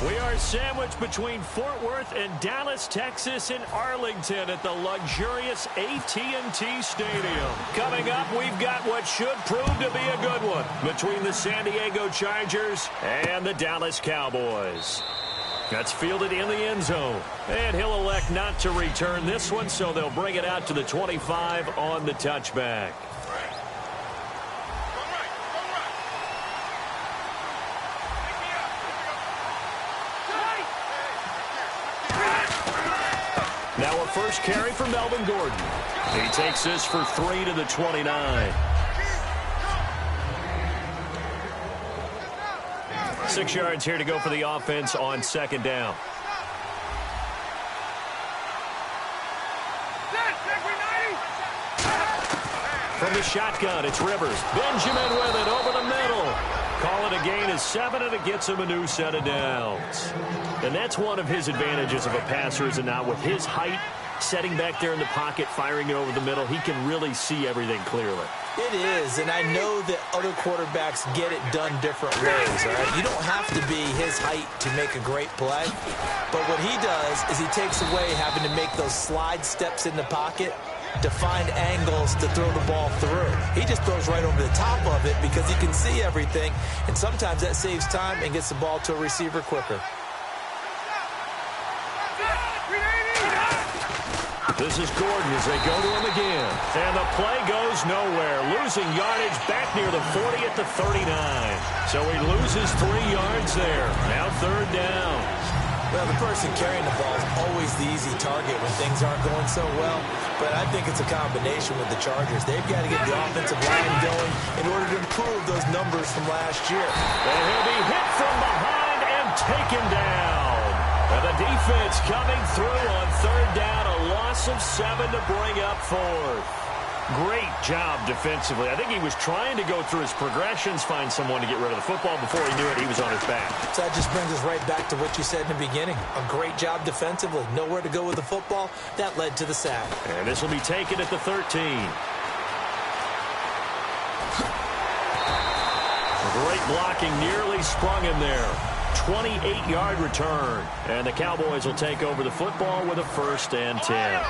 We are sandwiched between Fort Worth and Dallas, Texas, and Arlington at the luxurious AT&T Stadium. Coming up, we've got what should prove to be a good one between the San Diego Chargers and the Dallas Cowboys. That's fielded in the end zone. And he'll elect not to return this one, so they'll bring it out to the 25 on the touchback. Now a first carry for Melvin Gordon. He takes this for 3 to the 29. 6 yards here to go for the offense on second down. From the shotgun, it's Rivers. Benjamin with it over the middle. Call it a gain of 7, and it gets him a new set of downs. And that's one of his advantages of a passer, is it not? With his height, setting back there in the pocket, firing it over the middle, he can really see everything clearly. It is, and I know that other quarterbacks get it done different ways, all right? You don't have to be his height to make a great play, but what he does is he takes away having to make those slide steps in the pocket to find angles to throw the ball through. He just throws right over the top of it because he can see everything, and sometimes that saves time and gets the ball to a receiver quicker. This is Gordon as they go to him again. And the play goes nowhere. Losing yardage back near the 40 at the 39. So he loses 3 yards there. Now third down. Well, the person carrying the ball is always the easy target when things aren't going so well. But I think it's a combination with the Chargers. They've got to get the offensive line going in order to improve those numbers from last year. And he'll be hit from behind and taken down. And the defense coming through on third down, a loss of 7 to bring up fourth. Great job defensively. I think he was trying to go through his progressions, find someone to get rid of the football. Before he knew it, he was on his back. So that just brings us right back to what you said in the beginning. A great job defensively. Nowhere to go with the football. That led to the sack. And this will be taken at the 13. Great blocking, nearly sprung him there. 28-yard return. And the Cowboys will take over the football with a 1st and 10.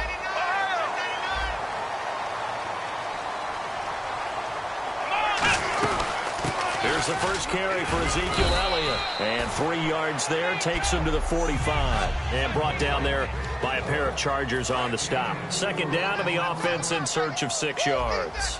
Here's the first carry for Ezekiel Elliott. And 3 yards there takes him to the 45. And brought down there by a pair of Chargers on the stop. Second down to the offense in search of 6 yards.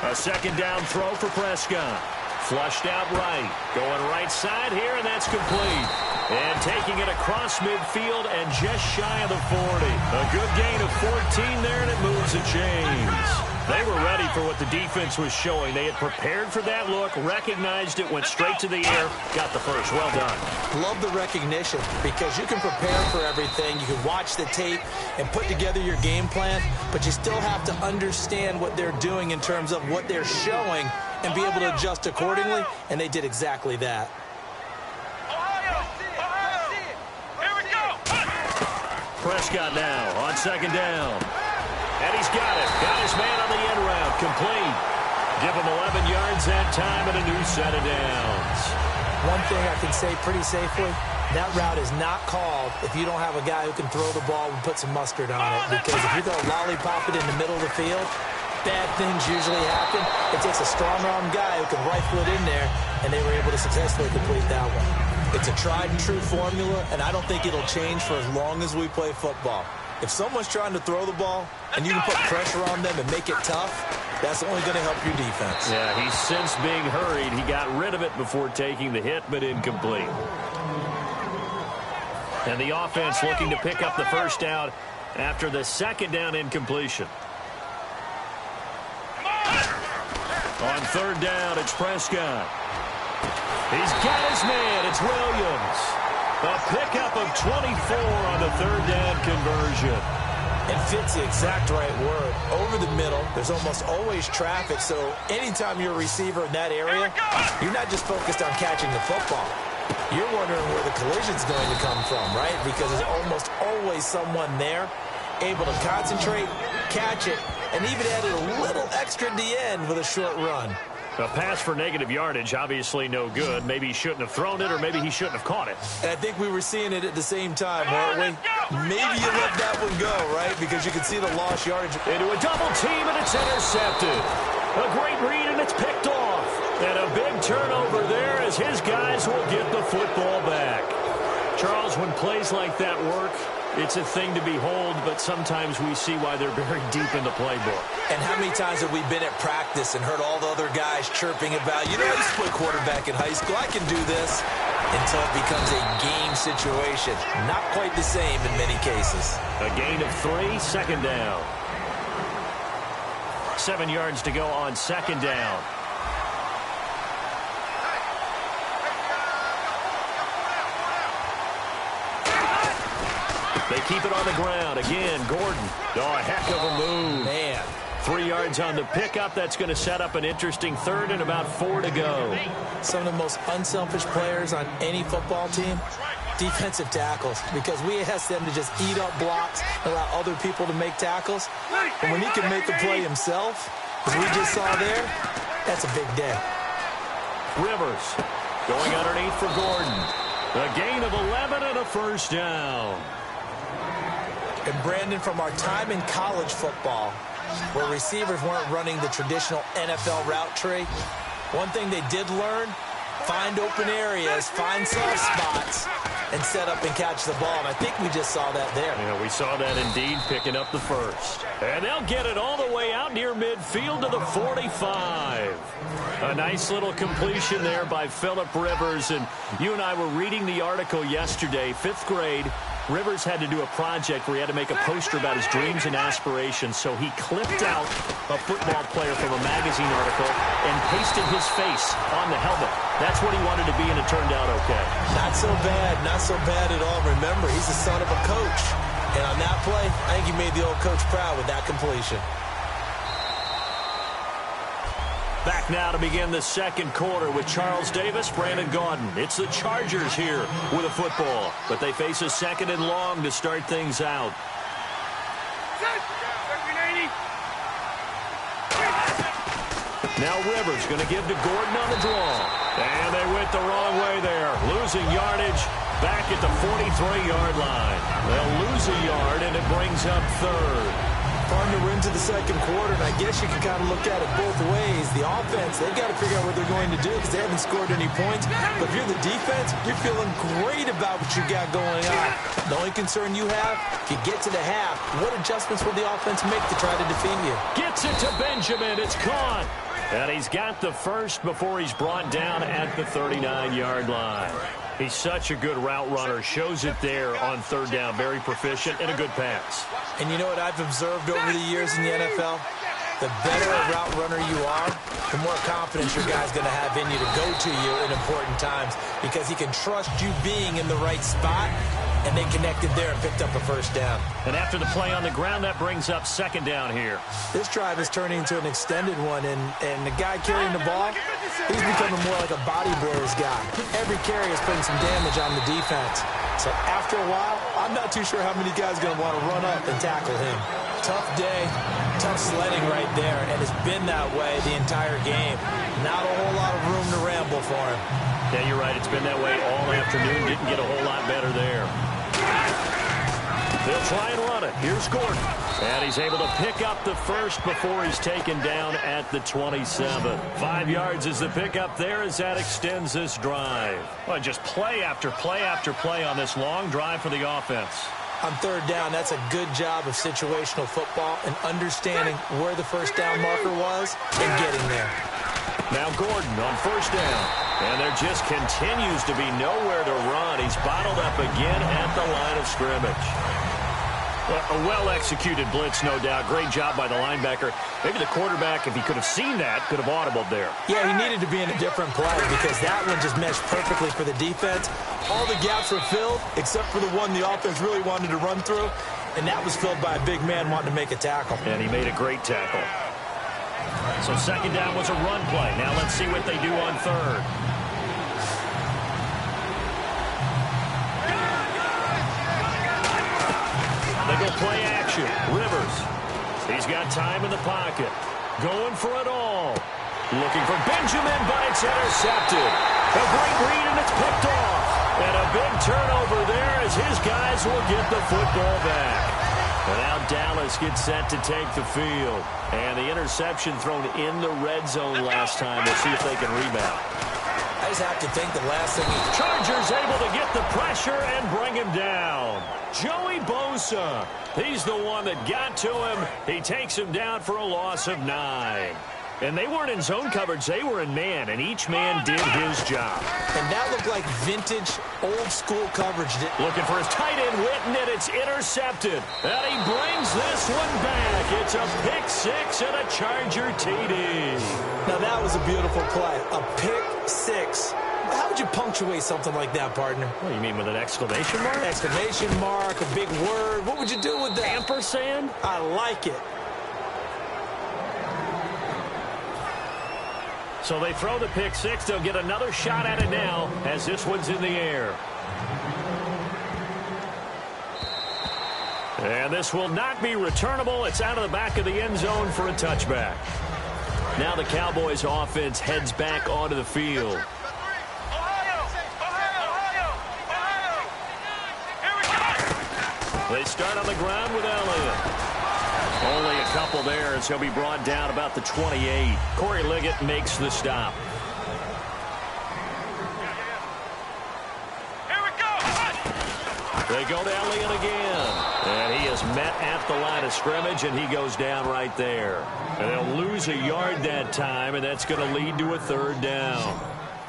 A second down throw for Prescott. Flushed out right. Going right side here, and that's complete. And taking it across midfield and just shy of the 40. A good gain of 14 there, and it moves the chains. They were ready for what the defense was showing. They had prepared for that look, recognized it, went straight to the air, got the first. Well done. Love the recognition because you can prepare for everything. You can watch the tape and put together your game plan, but you still have to understand what they're doing in terms of what they're showing and be able to adjust accordingly, and they did exactly that. Prescott now on second down. And he's got it. Got his man on the end route. Complete. Give him 11 yards that time and a new set of downs. One thing I can say pretty safely, that route is not called if you don't have a guy who can throw the ball and put some mustard on it. Because if you're going to lollipop it in the middle of the field, bad things usually happen. It takes a strong-arm guy who can rifle it in there, and they were able to successfully complete that one. It's a tried-and-true formula, and I don't think it'll change for as long as we play football. If someone's trying to throw the ball and you can put pressure on them and make it tough, that's only going to help your defense. Yeah, he's since being hurried. He got rid of it before taking the hit, but incomplete. And the offense looking to pick up the first down after the second down incompletion. On third down, it's Prescott. He's got his man. It's Williams. A pickup of 24 on the third down conversion. It fits the exact right word. Over the middle, there's almost always traffic, so anytime you're a receiver in that area, you're not just focused on catching the football. You're wondering where the collision's going to come from, right? Because there's almost always someone there able to concentrate, catch it, and even add a little extra at the end with a short run. A pass for negative yardage, obviously no good. Maybe he shouldn't have thrown it, or maybe he shouldn't have caught it. And I think we were seeing it at the same time, weren't we? Maybe you let that one go, right? Because you can see the lost yardage. Into a double team, and it's intercepted. A great read, and it's picked off. And a big turnover there as his guys will get the football back. Charles, when plays like that work, it's a thing to behold, but sometimes we see why they're very deep in the playbook. And how many times have we been at practice and heard all the other guys chirping about, you know, I used to play quarterback in high school, I can do this, until it becomes a game situation. Not quite the same in many cases. A gain of 3, second down. 7 yards to go on second down. They keep it on the ground. Again, Gordon. Oh, a heck of a move. Man. 3 yards on the pickup. That's going to set up an interesting third and about 4 to go. Some of the most unselfish players on any football team, defensive tackles, because we ask them to just eat up blocks, allow other people to make tackles. And when he can make the play himself, as we just saw there, that's a big day. Rivers going underneath for Gordon. A gain of 11 and a first down. And Brandon, from our time in college football, where receivers weren't running the traditional NFL route tree, one thing they did learn, find open areas, find soft spots, and set up and catch the ball. And I think we just saw that there. Yeah, we saw that indeed, picking up the first. And they'll get it all the way out near midfield to the 45. A nice little completion there by Phillip Rivers. And you and I were reading the article yesterday, 5th grade. Rivers had to do a project where he had to make a poster about his dreams and aspirations, so he clipped out a football player from a magazine article and pasted his face on the helmet. That's what he wanted to be, and it turned out okay. Not so bad at all. Remember, he's the son of a coach. And on that play, I think he made the old coach proud with that completion. Back now to begin the second quarter with Charles Davis, Brandon Gaudin. It's the Chargers here with a football, but they face a second and long to start things out. Now Rivers going to give to Gordon on the draw. And they went the wrong way there, losing yardage back at the 43-yard line. They'll lose a yard, and it brings up third. Partner, we're into the second quarter, and I guess you can kind of look at it both ways. The offense, they've got to figure out what they're going to do because they haven't scored any points. But if you're the defense, you're feeling great about what you got going on. The only concern you have, if you get to the half, what adjustments will the offense make to try to defeat you? Gets it to Benjamin. It's caught. And he's got the first before he's brought down at the 39-yard line. He's such a good route runner. Shows it there on third down. Very proficient and a good pass. And you know what I've observed over the years in the NFL? The better a route runner you are, the more confidence your guy's going to have in you to go to you in important times because he can trust you being in the right spot, and they connected there and picked up a first down. And after the play on the ground, that brings up second down here. This drive is turning into an extended one, and the guy carrying the ball, he's becoming more like a body blows guy. Every carry is putting some damage on the defense. So after a while, I'm not too sure how many guys are going to want to run up and tackle him. Tough day, tough sledding right there, and it's been that way the entire game. Not a whole lot of room to ramble for him. Yeah, you're right. It's been that way all afternoon. Didn't get a whole lot better there. They'll try and run it. Here's Gordon. And he's able to pick up the first before he's taken down at the 27. 5 yards is the pickup there as that extends this drive. Well, just play after play after play on this long drive for the offense. On third down, that's a good job of situational football and understanding where the first down marker was and getting there. Now Gordon on first down. And there just continues to be nowhere to run. He's bottled up again at the line of scrimmage. A well-executed blitz, no doubt. Great job by the linebacker. Maybe the quarterback, if he could have seen that, could have audibled there. Yeah, he needed to be in a different play because that one just meshed perfectly for the defense. All the gaps were filled except for the one the offense really wanted to run through, and that was filled by a big man wanting to make a tackle. And he made a great tackle. So second down was a run play. Now let's see what they do on third. They go play action. Rivers. He's got time in the pocket. Going for it all. Looking for Benjamin, but it's intercepted. A great read, and it's picked off. And a big turnover there as his guys will get the football back. And now Dallas gets set to take the field. And the interception thrown in the red zone last time. We'll see if they can rebound. I just have to think the last thing Chargers able to get the pressure and bring him down. Joey Bosa. He's the one that got to him. He takes him down for a loss of 9. And they weren't in zone coverage. They were in man, and each man did his job. And that looked like vintage, old-school coverage. Looking for his tight end, Witten, and it's intercepted. And he brings this one back. It's a pick six and a Charger TD. Now, that was a beautiful play. A pick six. How would you punctuate something like that, partner? What do you mean, with an exclamation mark? Exclamation mark, a big word. What would you do with that? Ampersand? I like it. So they throw the pick six. They'll get another shot at it now as this one's in the air. And this will not be returnable. It's out of the back of the end zone for a touchback. Now the Cowboys offense heads back onto the field. They start on the ground with Elliott. Only a couple there as he'll be brought down about the 28. Corey Liggett makes the stop. Here we go. They go to Elliott again. And he is met at the line of scrimmage, and he goes down right there. And they'll lose a yard that time, and that's going to lead to a third down.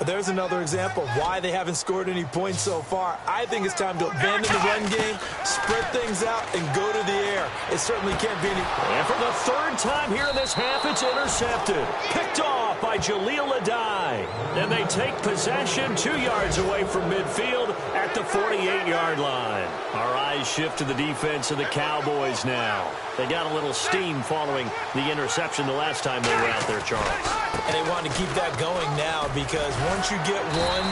There's another example of why they haven't scored any points so far. I think it's time to abandon the run game, spread things out, and go to the air. It certainly can't be any... And for the third time here in this half, it's intercepted. Picked off by Jaleel Adai. And they take possession 2 yards away from midfield at the 48-yard line. Our eyes shift to the defense of the Cowboys now. They got a little steam following the interception the last time they were out there, Charles. And they want to keep that going now because once you get one,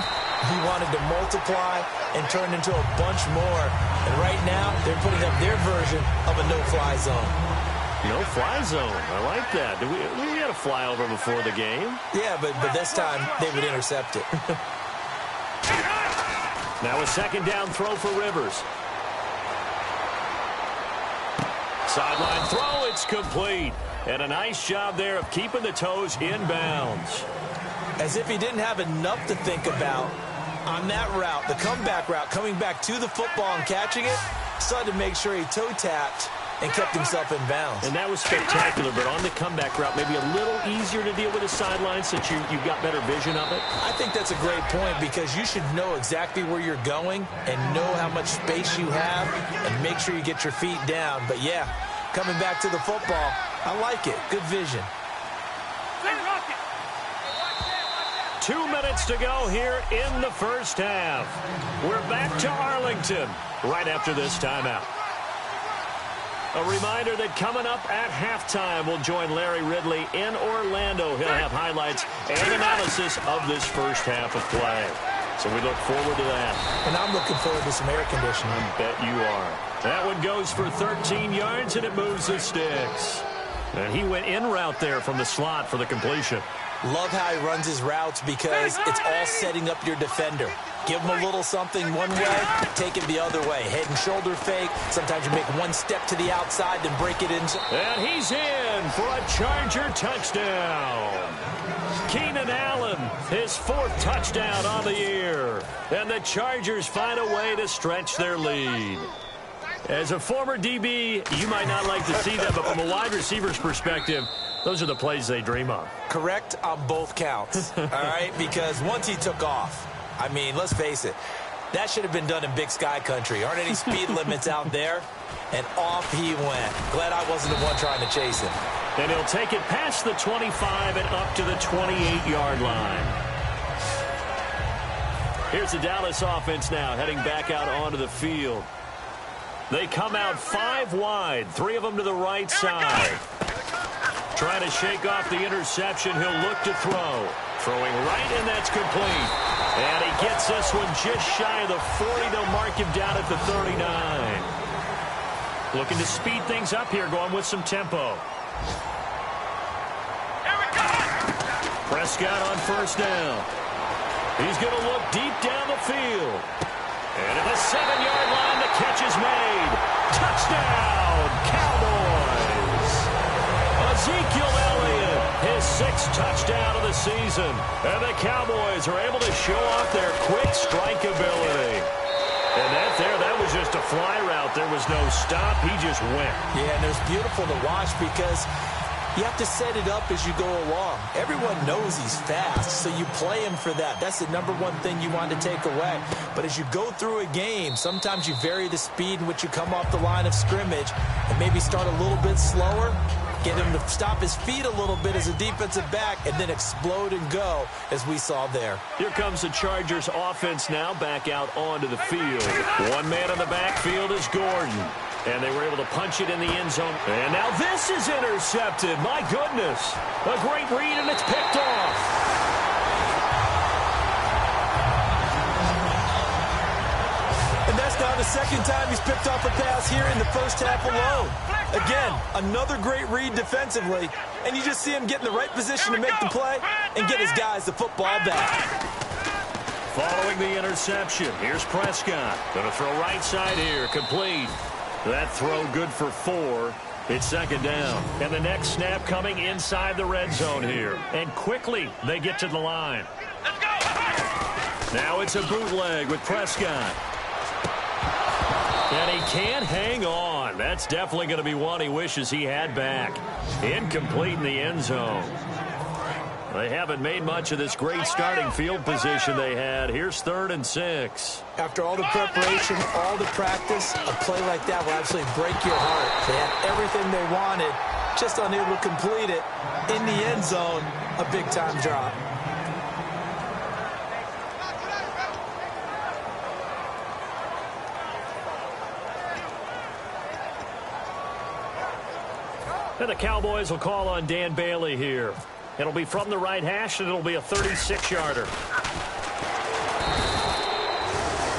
he wanted to multiply and turn into a bunch more. And right now, they're putting up their version of a no-fly zone. No-fly zone. I like that. We had a flyover before the game. Yeah, but this time, they would intercept it. Now a second down throw for Rivers. Sideline throw, it's complete. And a nice job there of keeping the toes in bounds. As if he didn't have enough to think about on that route, the comeback route, coming back to the football and catching it, decided to make sure he toe-tapped and kept himself in bounds. And that was spectacular, but on the comeback route, maybe a little easier to deal with the sideline since you've got better vision of it. I think that's a great point because you should know exactly where you're going and know how much space you have and make sure you get your feet down. But, yeah, coming back to the football, I like it. Good vision. 2 minutes to go here in the first half. We're back to Arlington right after this timeout. A reminder that coming up at halftime, we'll join Larry Ridley in Orlando. He'll have highlights and analysis of this first half of play. So we look forward to that. And I'm looking forward to some air conditioning. I bet you are. That one goes for 13 yards, and it moves the sticks. And he went in route there from the slot for the completion. Love how he runs his routes because it's all setting up your defender. Give him a little something one way, take it the other way. Head and shoulder fake. Sometimes you make one step to the outside, then break it in. And he's in for a Charger touchdown. Keenan Allen, his 4th touchdown on the year. And the Chargers find a way to stretch their lead. As a former DB, you might not like to see that, but from a wide receiver's perspective, those are the plays they dream of. Correct on both counts, all right? Because once he took off, I mean, let's face it, that should have been done in Big Sky Country. Aren't any speed limits out there? And off he went. Glad I wasn't the one trying to chase him. And he'll take it past the 25 and up to the 28-yard line. Here's the Dallas offense now heading back out onto the field. They come out 5 wide, 3 of them to the right side. Trying to shake off the interception. He'll look to throw. Throwing right, and that's complete. And he gets this one just shy of the 40. They'll mark him down at the 39. Looking to speed things up here, going with some tempo. Prescott on first down. He's going to look deep down the field. And at the 7-yard line, the catch is made. Touchdown, Cowboys. Ezekiel Elliott, his 6th touchdown of the season. And the Cowboys are able to show off their quick strike ability. And that was just a fly route. There was no stop. He just went. Yeah, and it was beautiful to watch because you have to set it up as you go along. Everyone knows he's fast, so you play him for that. That's the #1 thing you want to take away. But as you go through a game, sometimes you vary the speed in which you come off the line of scrimmage and maybe start a little bit slower, get him to stop his feet a little bit as a defensive back, and then explode and go, as we saw there. Here comes the Chargers offense now back out onto the field. One man in the backfield is Gordon. And they were able to punch it in the end zone. And now this is intercepted. My goodness. A great read, and it's picked off. And that's now the 2nd time he's picked off a pass here in the first half alone. Again, another great read defensively. And you just see him get in the right position to make the play and get his guys the football back. Following the interception, here's Prescott. Going to throw right side here, complete. That throw good for 4. It's 2nd down. And the next snap coming inside the red zone here. And quickly they get to the line. Let's go. Now it's a bootleg with Prescott. And he can't hang on. That's definitely going to be one he wishes he had back. Incomplete in the end zone. They haven't made much of this great starting field position they had. Here's 3rd and 6. After all the preparation, all the practice, a play like that will absolutely break your heart. They had everything they wanted, just unable to complete it. In the end zone, a big-time drop. And the Cowboys will call on Dan Bailey here. It'll be from the right hash, and it'll be a 36-yarder.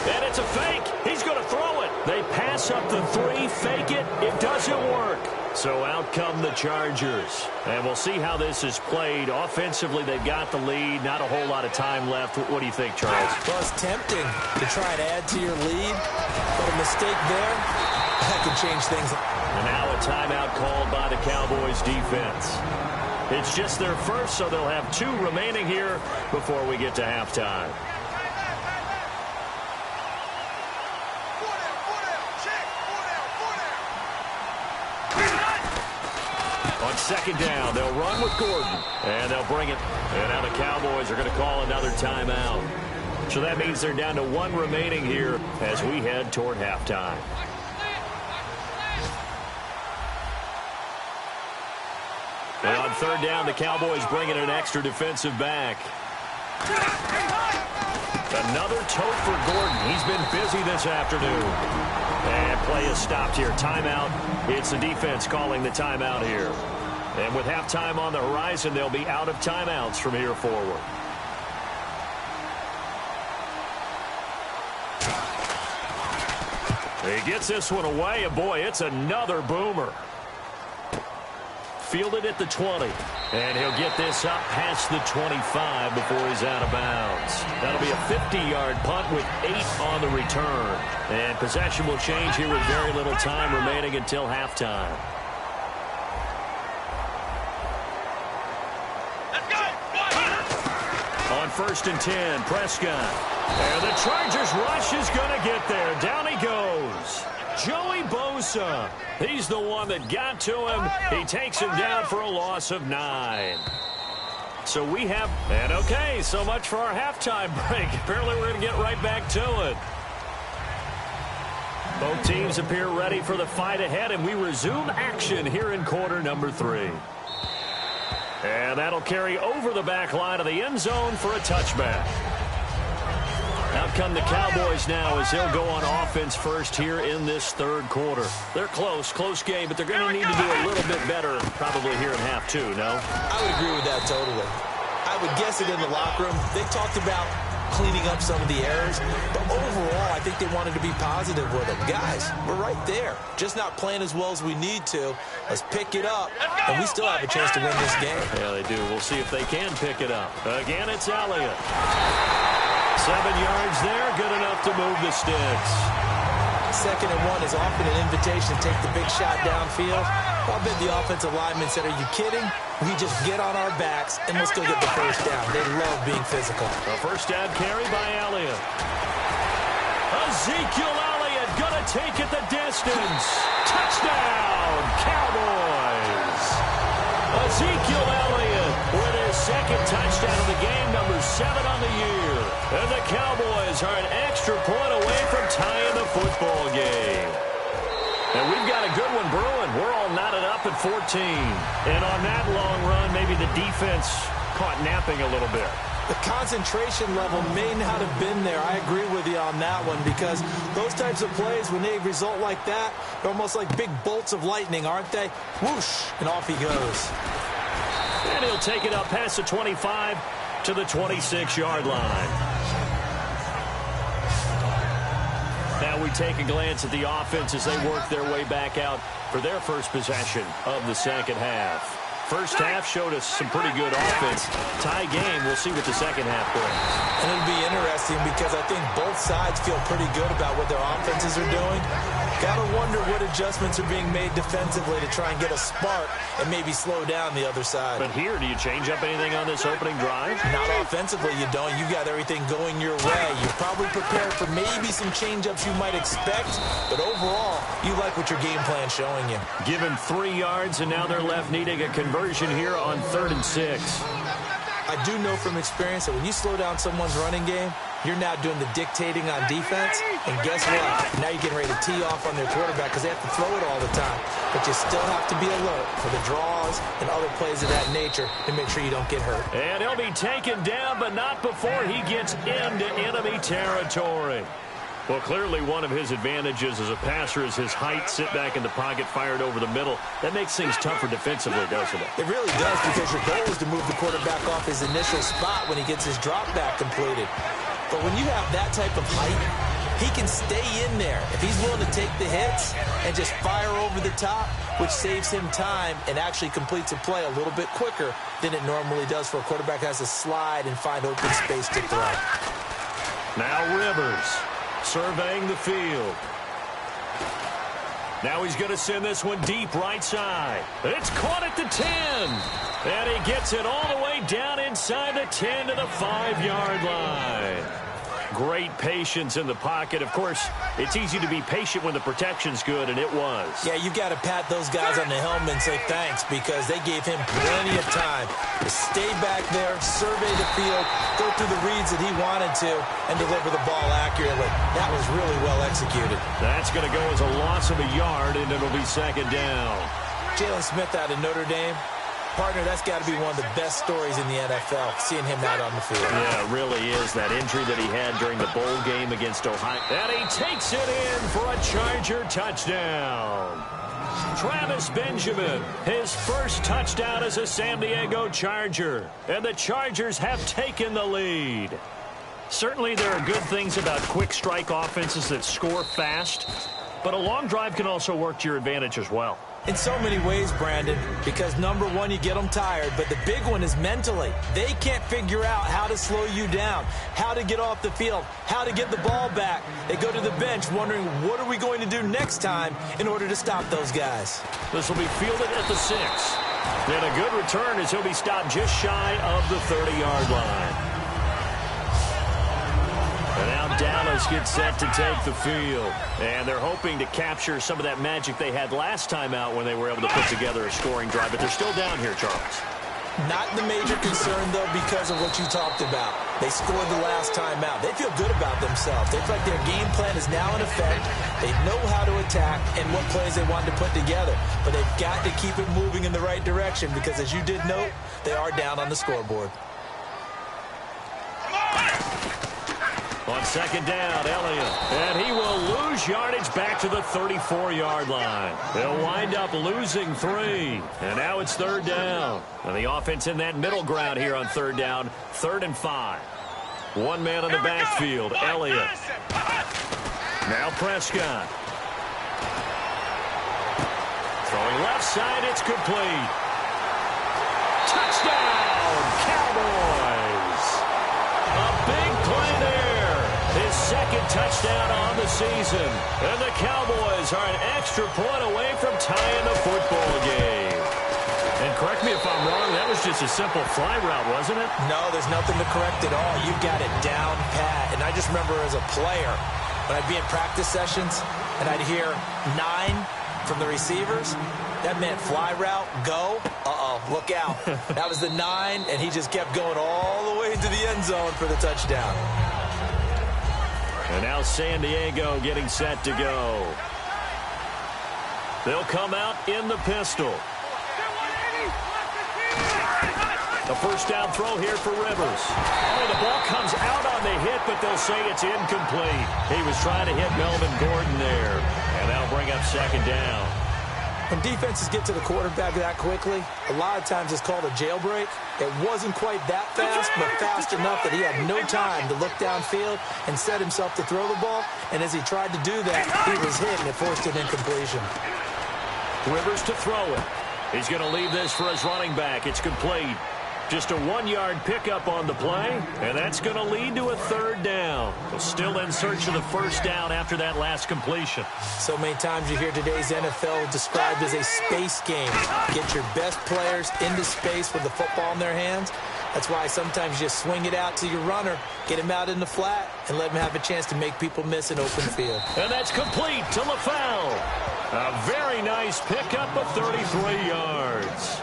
And it's a fake. He's going to throw it. They pass up the 3, fake it. It doesn't work. So out come the Chargers. And we'll see how this is played. Offensively, they've got the lead. Not a whole lot of time left. What do you think, Charles? Well, it's tempting to try and add to your lead. But a mistake there, that could change things. And now a timeout called by the Cowboys defense. It's just their first, so they'll have 2 remaining here before we get to halftime. On 2nd down, they'll run with Gordon, and they'll bring it. And now the Cowboys are going to call another timeout. So that means they're down to 1 remaining here as we head toward halftime. And on 3rd down, the Cowboys bring in an extra defensive back. Another tote for Gordon. He's been busy this afternoon. And play is stopped here. Timeout. It's the defense calling the timeout here. And with halftime on the horizon, they'll be out of timeouts from here forward. He gets this one away, and boy, it's another boomer. Fielded at the 20, and he'll get this up past the 25 before he's out of bounds. That'll be a 50-yard punt with 8 on the return. And possession will change here with very little time remaining until halftime. Let's go. On 1st and 10, Prescott. And the Chargers rush is going to get there. Down he goes. Joey Bosa. He's the one that got to him. He takes him down for a loss of 9. So we have, and okay, so much for our halftime break. Apparently we're going to get right back to it. Both teams appear ready for the fight ahead, and we resume action here in quarter number 3. And that'll carry over the back line of the end zone for a touchback. Out come the Cowboys now as they'll go on offense first here in this 3rd quarter. They're close game, but they're going to need to do a little bit better probably here in half 2, no? I would agree with that totally. I would guess it in the locker room. They talked about cleaning up some of the errors. But overall, I think they wanted to be positive with them. Guys, we're right there. Just not playing as well as we need to. Let's pick it up, and we still have a chance to win this game. Yeah, they do. We'll see if they can pick it up. Again, it's Elliott. 7 yards there, good enough to move the sticks. 2nd and 1 is often an invitation to take the big shot downfield. I bet the offensive linemen said, are you kidding? We just get on our backs, and we'll still get the first down. They love being physical. A first down carry by Elliott. Ezekiel Elliott going to take it the distance. Touchdown, Cowboys. Ezekiel Elliott with his 2nd touchdown of the game, number 7 on the year. And the Cowboys are an extra point away from tying the football game. And we've got a good one brewing. We're all knotted up at 14. And on that long run, maybe the defense caught napping a little bit. The concentration level may not have been there. I agree with you on that one, because those types of plays, when they result like that, they're almost like big bolts of lightning, aren't they? Whoosh, and off he goes. And he'll take it up past the 25 to the 26-yard line. Now we take a glance at the offense as they work their way back out for their first possession of the second half. First half showed us some pretty good offense. Tie game, we'll see what the second half brings. And it'll be interesting because I think both sides feel pretty good about what their offenses are doing. Gotta wonder what adjustments are being made defensively to try and get a spark and maybe slow down the other side. But here, do you change up anything on this opening drive? Not offensively, you don't. You got everything going your way. You're probably prepared for maybe some change-ups you might expect, but overall, you like what your game plan's showing you. Given 3 yards, and now they're left needing a conversion here on 3rd and 6. I do know from experience that when you slow down someone's running game, you're now doing the dictating on defense, and guess what? Now you're getting ready to tee off on their quarterback because they have to throw it all the time. But you still have to be alert for the draws and other plays of that nature to make sure you don't get hurt. And he'll be taken down, but not before he gets into enemy territory. Well, clearly one of his advantages as a passer is his height. Sit back in the pocket, fired over the middle. That makes things tougher defensively, doesn't it? It really does, because your goal is to move the quarterback off his initial spot when he gets his drop back completed. But when you have that type of height, he can stay in there if he's willing to take the hits and just fire over the top, which saves him time and actually completes a play a little bit quicker than it normally does for a quarterback that has to slide and find open space to throw. Now Rivers surveying the field. Now he's going to send this one deep right side. It's caught at the 10. And he gets it all the way down inside the 10 to the 5-yard line. Great patience in the pocket. Of course, it's easy to be patient when the protection's good, and it was. Yeah, you got to pat those guys on the helmet and say thanks, because they gave him plenty of time to stay back there, survey the field, go through the reads that he wanted to, and deliver the ball accurately. That was really well executed. That's going to go as a loss of a yard, and it'll be 2nd down. Jalen Smith out of Notre Dame. Partner, that's got to be one of the best stories in the NFL, seeing him out on the field. Yeah, it really is. That injury that he had during the bowl game against Ohio. And he takes it in for a Charger touchdown. Travis Benjamin, his first touchdown as a San Diego Charger. And the Chargers have taken the lead. Certainly there are good things about quick strike offenses that score fast, but a long drive can also work to your advantage as well. In so many ways, Brandon, because number one, you get them tired, but the big one is mentally. They can't figure out how to slow you down, how to get off the field, how to get the ball back. They go to the bench wondering, what are we going to do next time in order to stop those guys? This will be fielded at the 6. And a good return as he'll be stopped just shy of the 30-yard line. And now Dallas gets set to take the field. And they're hoping to capture some of that magic they had last time out when they were able to put together a scoring drive. But they're still down here, Charles. Not the major concern, though, because of what you talked about. They scored the last time out. They feel good about themselves. They feel like their game plan is now in effect. They know how to attack and what plays they want to put together. But they've got to keep it moving in the right direction because, as you did note, they are down on the scoreboard. On 2nd down, Elliott. And he will lose yardage back to the 34-yard line. They'll wind up losing 3. And now it's 3rd down. And the offense in that middle ground here on 3rd down, 3rd and 5. One man in the backfield, Elliott. Now Prescott. Throwing left side, it's complete. Touchdown, Cowboys. A big play there. His second touchdown on the season. And the Cowboys are an extra point away from tying the football game. And correct me if I'm wrong, that was just a simple fly route, wasn't it? No, there's nothing to correct at all. You got it down pat. And I just remember as a player, when I'd be in practice sessions and I'd hear 9 from the receivers, that meant fly route, go, look out. That was the 9, and he just kept going all the way into the end zone for the touchdown. And now San Diego getting set to go. They'll come out in the pistol. A first down throw here for Rivers. Oh, the ball comes out on the hit, but they'll say it's incomplete. He was trying to hit Melvin Gordon there, and that'll bring up second down. When defenses get to the quarterback that quickly, a lot of times it's called a jailbreak. It wasn't quite that fast, but fast enough that he had no time to look downfield and set himself to throw the ball. And as he tried to do that, he was hit, and it forced an incompletion. Rivers to throw it. He's going to leave this for his running back. It's complete. Just a 1-yard pickup on the play, and that's going to lead to a third down. Still in search of the first down after that last completion. So many times you hear today's NFL described as a space game. Get your best players into space with the football in their hands. That's why sometimes you just swing it out to your runner, get him out in the flat, and let him have a chance to make people miss an open field. And that's complete to LaFell. A very nice pickup of 33 yards.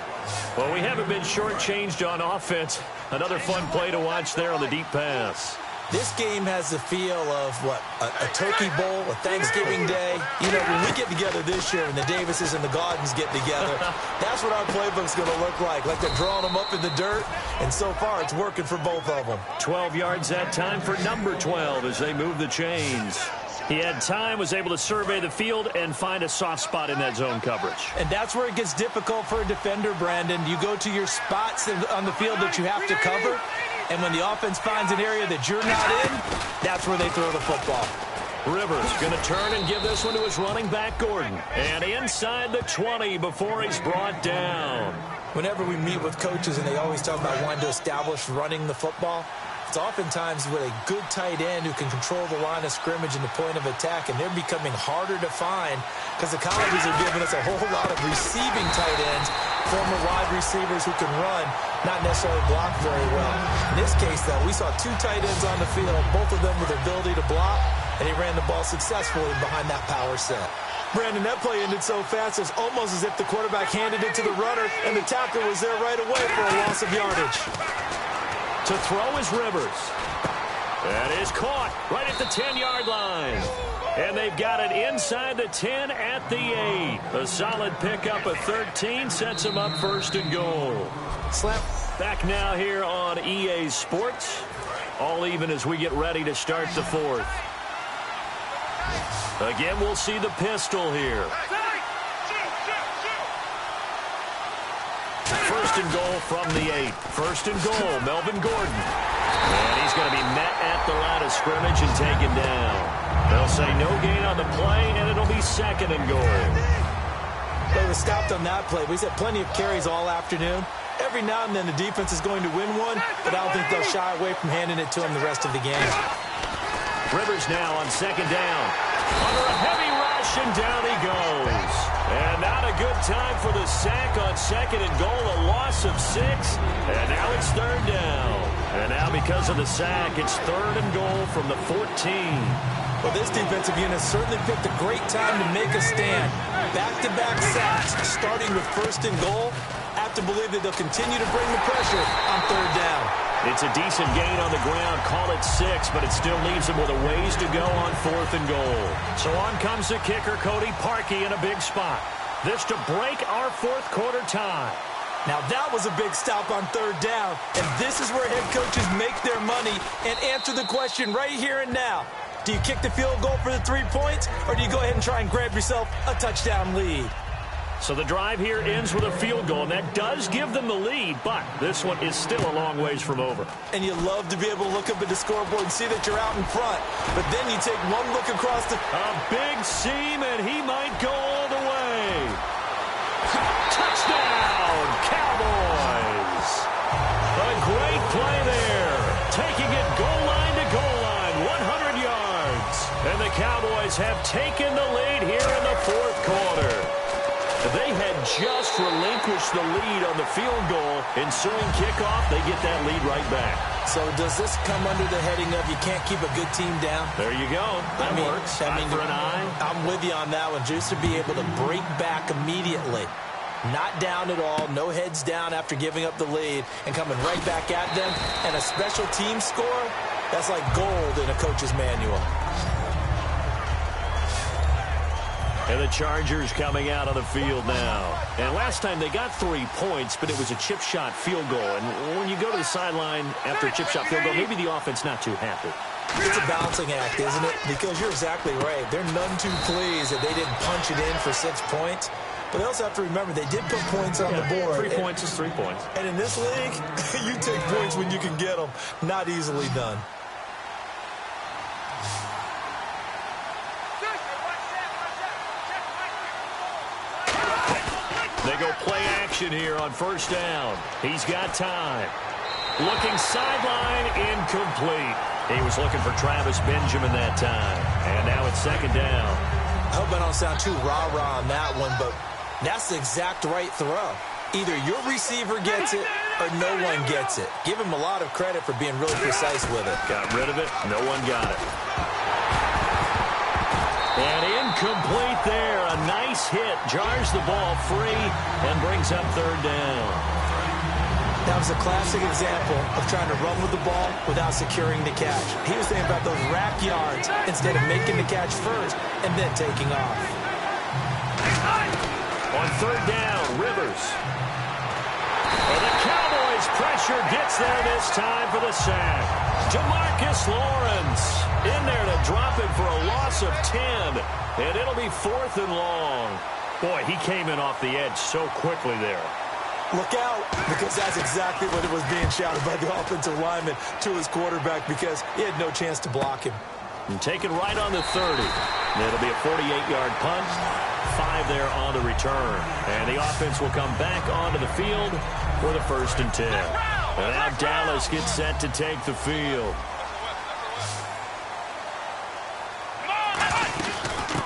Well, we haven't been shortchanged on offense. Another fun play to watch there on the deep pass. This game has the feel of, a turkey bowl, a Thanksgiving day. You know, when we get together this year and the Davises and the Gaudens get together, that's what our playbook's going to look like. Like they're drawing them up in the dirt, and so far it's working for both of them. 12 yards that time for number 12 as they move the chains. He had time, was able to survey the field and find a soft spot in that zone coverage. And that's where it gets difficult for a defender, Brandon. You go to your spots on the field that you have to cover, and when the offense finds an area that you're not in, that's where they throw the football. Rivers going to turn and give this one to his running back, Gordon. And inside the 20 before he's brought down. Whenever we meet with coaches and they always talk about wanting to establish running the football, it's oftentimes with a good tight end who can control the line of scrimmage and the point of attack, and they're becoming harder to find because the colleges are giving us a whole lot of receiving tight ends, former wide receivers who can run, not necessarily block very well. In this case, though, we saw 2 tight ends on the field, both of them with the ability to block, and he ran the ball successfully behind that power set. Brandon, that play ended so fast, it's almost as if the quarterback handed it to the runner, and the tackle was there right away for a loss of yardage. To throw is Rivers. That is caught right at the 10-yard line. And they've got it inside the 10 at the 8. A solid pickup of 13 sets them up first and goal. Slap. Back now here on EA Sports. All even as we get ready to start the fourth. Again, we'll see the pistol here. First and goal from the 8. First and goal, Melvin Gordon. And he's going to be met at the line of scrimmage and taken down. They'll say no gain on the play, and it'll be second and goal. They were stopped on that play. We've had plenty of carries all afternoon. Every now and then the defense is going to win one, but I don't think they'll shy away from handing it to him the rest of the game. Rivers now on second down. Under a heavy rush, and down he goes. And not a good time for the sack on second and goal, a loss of 6. And now it's third down. And now because of the sack, it's third and goal from the 14. Well, this defensive unit certainly picked a great time to make a stand. Back-to-back sacks, starting with first and goal. I have to believe that they'll continue to bring the pressure on third down. It's a decent gain on the ground. Call it 6, but it still leaves them with a ways to go on fourth and goal. So on comes the kicker, Cody Parkey, in a big spot. This to break our fourth quarter tie. Now that was a big stop on third down, and this is where head coaches make their money and answer the question right here and now. Do you kick the field goal for the 3 points, or do you go ahead and try and grab yourself a touchdown lead? So the drive here ends with a field goal, and that does give them the lead, but this one is still a long ways from over. And you love to be able to look up at the scoreboard and see that you're out in front. But then you take one look across the... A big seam, and he might go all the way. Touchdown, Cowboys. A great play there. Taking it goal line to goal line, 100 yards. And the Cowboys have taken the lead here in the fourth quarter. They had just relinquished the lead on the field goal. Ensuing kickoff, they get that lead right back. So does this come under the heading of you can't keep a good team down? There you go. That works. Eye for an eye. I'm with you on that one. Just to be able to break back immediately. Not down at all. No heads down after giving up the lead and coming right back at them. And a special team score, that's like gold in a coach's manual. And the Chargers coming out on the field now. And last time they got 3 points, but it was a chip shot field goal. And when you go to the sideline after a chip shot field goal, maybe the offense not too happy. It's a balancing act, isn't it? Because you're exactly right. They're none too pleased that they didn't punch it in for 6 points. But they also have to remember they did put points on the board. 3 points is 3 points. And in this league, you take points when you can get them. Not easily done. They go play action here on first down. He's got time. Looking sideline, incomplete. He was looking for Travis Benjamin that time. And now it's second down. I hope I don't sound too rah-rah on that one, but that's the exact right throw. Either your receiver gets it or no one gets it. Give him a lot of credit for being really precise with it. Got rid of it. No one got it. And incomplete there. A nice hit. Jars the ball free and brings up third down. That was a classic example of trying to run with the ball without securing the catch. He was thinking about those rack yards instead of making the catch first and then taking off. On third down, Rivers. And the Cowboys pressure gets there this time for the sack. Demarcus Lawrence in there to drop him for a loss of 10. And it'll be fourth and long. Boy, he came in off the edge so quickly there. Look out, because that's exactly what it was being shouted by the offensive lineman to his quarterback because he had no chance to block him. And taken right on the 30. It'll be a 48-yard punt. 5 there on the return. And the offense will come back onto the field for the 1st and 10. And now Dallas gets set to take the field.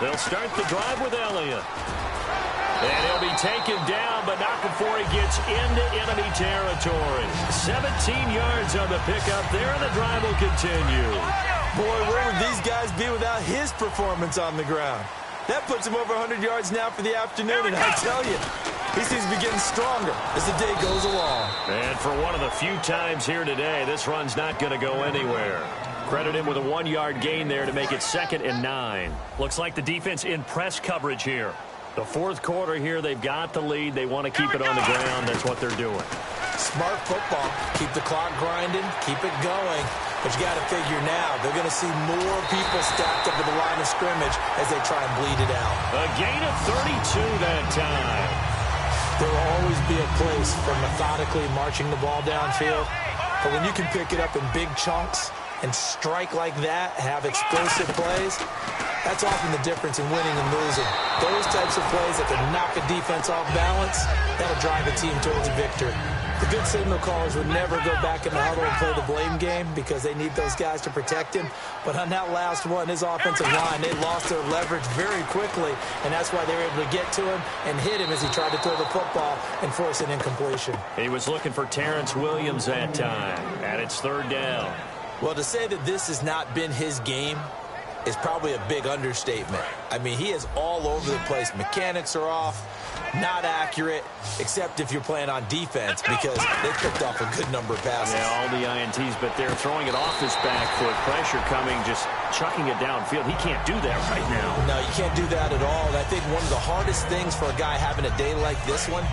They'll start the drive with Elliott. And he'll be taken down, but not before he gets into enemy territory. 17 yards on the pickup there, and the drive will continue. Boy, where would these guys be without his performance on the ground? That puts him over 100 yards now for the afternoon, and I tell you, he seems to be getting stronger as the day goes along. And for one of the few times here today, this run's not going to go anywhere. Credit him with a 1-yard gain there to make it 2nd and 9. Looks like the defense in press coverage here. The fourth quarter here, they've got the lead. They want to keep it on the ground. That's what they're doing. Smart football. Keep the clock grinding. Keep it going. But you got to figure now, they're going to see more people stacked up at the line of scrimmage as they try and bleed it out. A gain of 32 that time. There will always be a place for methodically marching the ball downfield. But when you can pick it up in big chunks and strike like that, have explosive plays, that's often the difference in winning and losing. Those types of plays that can knock a defense off balance, that'll drive a team towards a victory. The good signal callers would never go back in the huddle and play the blame game because they need those guys to protect him. But on that last one, his offensive line, they lost their leverage very quickly, and that's why they were able to get to him and hit him as he tried to throw the football and force an incompletion. He was looking for Terrence Williams that time, and it's third down. Well, to say that this has not been his game is probably a big understatement. I mean, he is all over the place. Mechanics are off, not accurate, except if you're playing on defense because they picked off a good number of passes. Yeah, all the INTs, but they're throwing it off his back foot. Pressure coming, just chucking it downfield. He can't do that right now. No, you can't do that at all. And I think one of the hardest things for a guy having a day like this one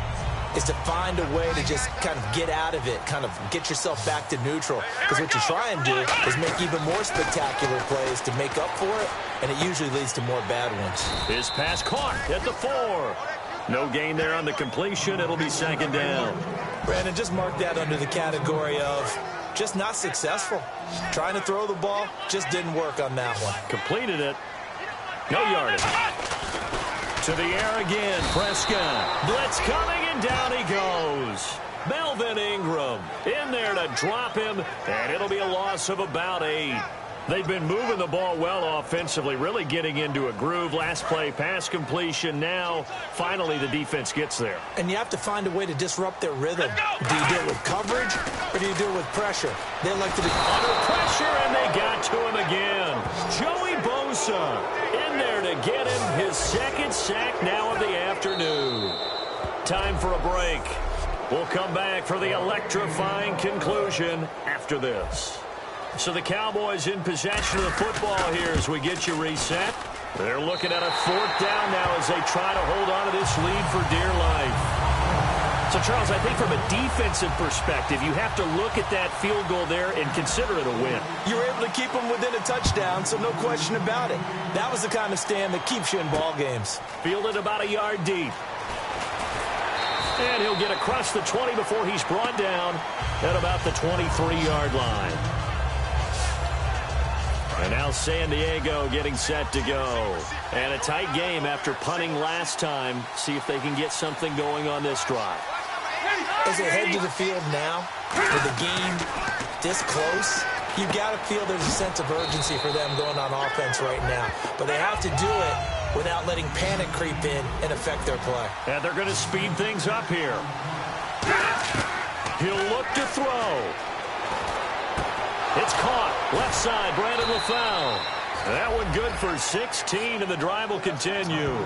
is to find a way to just kind of get out of it, kind of get yourself back to neutral. Because what you try and do is make even more spectacular plays to make up for it, and it usually leads to more bad ones. His pass caught at the 4. No gain there on the completion. It'll be second down. Brandon, just mark that under the category of just not successful. Trying to throw the ball, just didn't work on that one. Completed it. No yardage. To the air again, Prescott. Blitz coming, and down he goes. Melvin Ingram in there to drop him, and it'll be a loss of about 8. They've been moving the ball well offensively, really getting into a groove. Last play, pass completion. Now, finally, the defense gets there. And you have to find a way to disrupt their rhythm. Do you deal with coverage, or do you deal with pressure? They like to be under pressure, and they got to him again. Joey Bosa in there to get him his second sack now of the afternoon. Time for a break. We'll come back for the electrifying conclusion after this. So the Cowboys in possession of the football here as we get you reset. They're looking at a 4th down now as they try to hold on to this lead for dear life. So, Charles, I think from a defensive perspective, you have to look at that field goal there and consider it a win. You were able to keep them within a touchdown, so no question about it. That was the kind of stand that keeps you in ball games. Fielded about a yard deep. And he'll get across the 20 before he's brought down at about the 23-yard line. And now San Diego getting set to go. And a tight game after punting last time. See if they can get something going on this drive. As they head to the field now, with the game this close, you've got to feel there's a sense of urgency for them going on offense right now. But they have to do it without letting panic creep in and affect their play. And they're going to speed things up here. He'll look to throw. It's caught. Left side, Brandon LaFau. That one good for 16, and the drive will continue.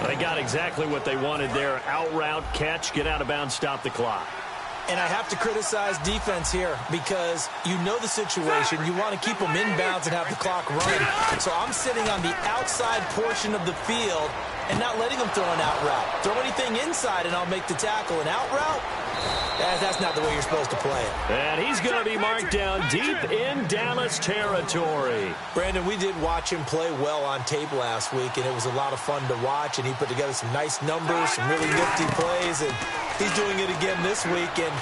They got exactly what they wanted there. Out route, catch, get out of bounds, stop the clock. And I have to criticize defense here because you know the situation. You want to keep them inbounds and have the clock running. So I'm sitting on the outside portion of the field and not letting them throw an out route. Throw anything inside and I'll make the tackle. An out route? That's not the way you're supposed to play it. And he's going to be marked down deep in Dallas territory. Brandon, we did watch him play well on tape last week, and it was a lot of fun to watch, and he put together some nice numbers, some really nifty plays, and he's doing it again this week, and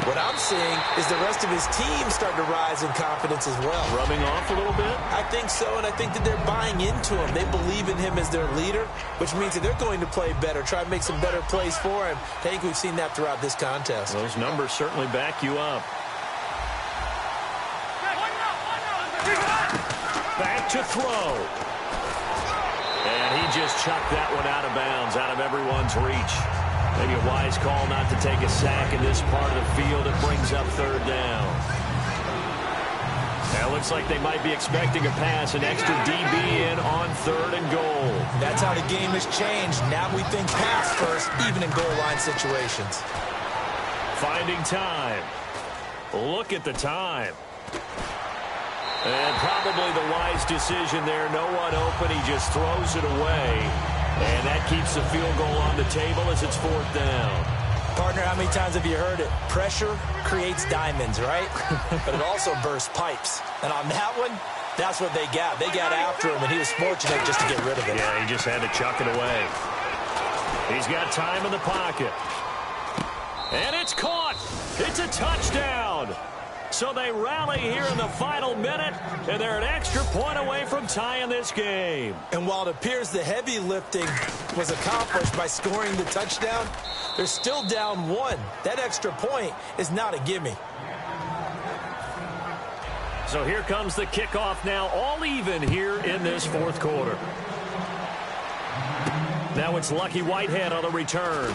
what I'm seeing is the rest of his team starting to rise in confidence as well. Rubbing off a little bit? I think so, and I think that they're buying into him. They believe in him as their leader, which means that they're going to play better, try to make some better plays for him. I think we've seen that throughout this contest. Those numbers certainly back you up. Back to throw. And he just chucked that one out of bounds, out of everyone's reach. Maybe a wise call not to take a sack in this part of the field. It brings up 3rd down. Now it looks like they might be expecting a pass, an extra DB in on 3rd and goal. That's how the game has changed. Now we think pass first, even in goal line situations. Finding time. Look at the time. And probably the wise decision there. No one open. He just throws it away. And that keeps the field goal on the table as it's 4th down. Partner, how many times have you heard it? Pressure creates diamonds, right? But it also bursts pipes. And on that one, that's what they got. They got after him, and he was fortunate just to get rid of it. Yeah, he just had to chuck it away. He's got time in the pocket. And it's caught. It's a touchdown. So they rally here in the final minute, and they're an extra point away from tying this game. And while it appears the heavy lifting was accomplished by scoring the touchdown, they're still down 1. That extra point is not a gimme. So here comes the kickoff now, all even here in this 4th quarter. Now it's Lucky Whitehead on the return.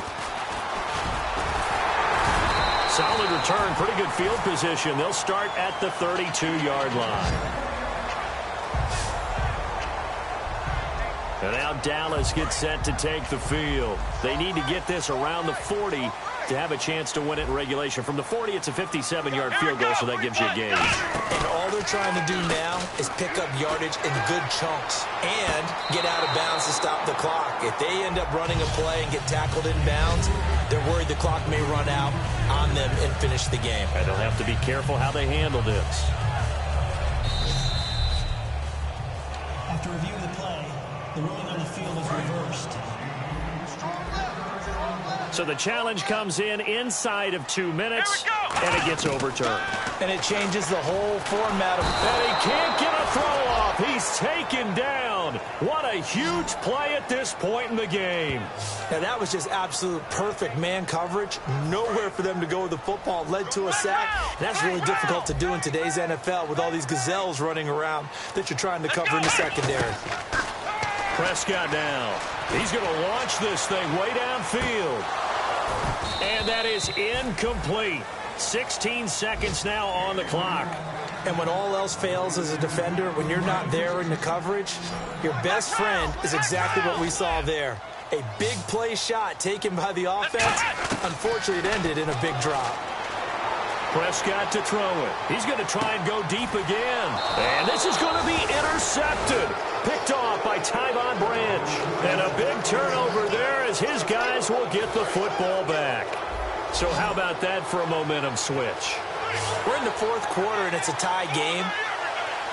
Solid return, pretty good field position. They'll start at the 32-yard line. And now Dallas gets set to take the field. They need to get this around the 40 to have a chance to win it in regulation. From the 40, it's a 57-yard field goal, so that gives you a gauge. And all they're trying to do now is pick up yardage in good chunks and get out of bounds to stop the clock. If they end up running a play and get tackled in bounds, they're worried the clock may run out on them and finish the game. And they'll have to be careful how they handle this. After reviewing the play, The ruling on the field is reversed. So the challenge comes in inside of 2 minutes, and it gets overturned. And it changes the whole format of... And he can't get a throw off. He's taken down. What a huge play at this point in the game. Now, that was just absolute perfect man coverage. Nowhere for them to go with the football. Led to a sack. And that's really difficult to do in today's NFL with all these gazelles running around that you're trying to cover in the secondary. Prescott now. He's going to launch this thing way downfield. And that is incomplete. 16 seconds now on the clock. And when all else fails as a defender, when you're not there in the coverage, your best friend is exactly what we saw there. A big play shot taken by the offense. Unfortunately, it ended in a big drop. Prescott to throw it. He's going to try and go deep again. And this is going to be intercepted. Picked off by Tyvon Branch. And a big turnover there as his guys will get the football back. So how about that for a momentum switch? We're in the fourth quarter, and it's a tie game.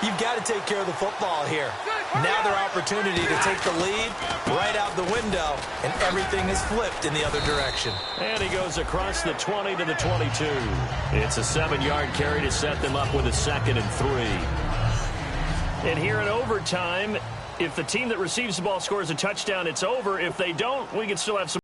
You've got to take care of the football here. Now their opportunity to take the lead right out the window, and everything is flipped in the other direction. And he goes across the 20 to the 22. It's a 7-yard carry to set them up with a 2nd and 3. And here in overtime, if the team that receives the ball scores a touchdown, it's over. If they don't, we can still have some